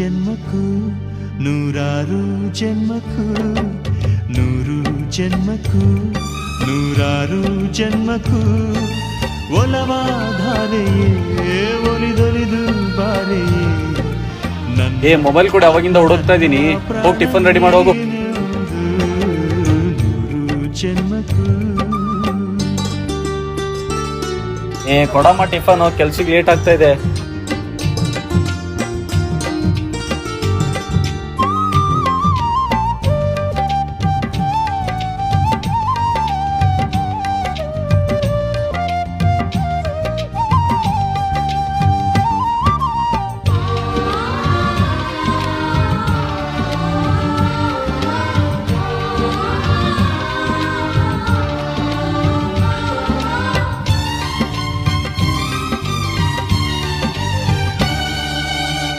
ಜನ್ಮಕ್ಕೂ ನೂರಾರು ಜನ್ಮಕ್ಕೂ ನೂರು ಜನ್ಮಕ್ಕೂ ನೂರಾರು ಜನ್ಮಕ್ಕೂ ಒಲವಾಧಾರೆಯೇ ಒಲಿದೊಲಿದು ಬಾರೆಯೇ ಏ ಮೊಬೈಲ್ ಕೂಡ ಅವಾಗಿಂದ ಹುಡುಕ್ತಾ ಇದೀನಿ, ಹೋಗಿ ಟಿಫನ್ ರೆಡಿ ಮಾಡೋಗು. ಏ ಕೊಡಮ್ಮ ಟಿಫನ್, ಕೆಲ್ಸಕ್ಕೆ ಲೇಟ್ ಆಗ್ತಾ ಇದೆ.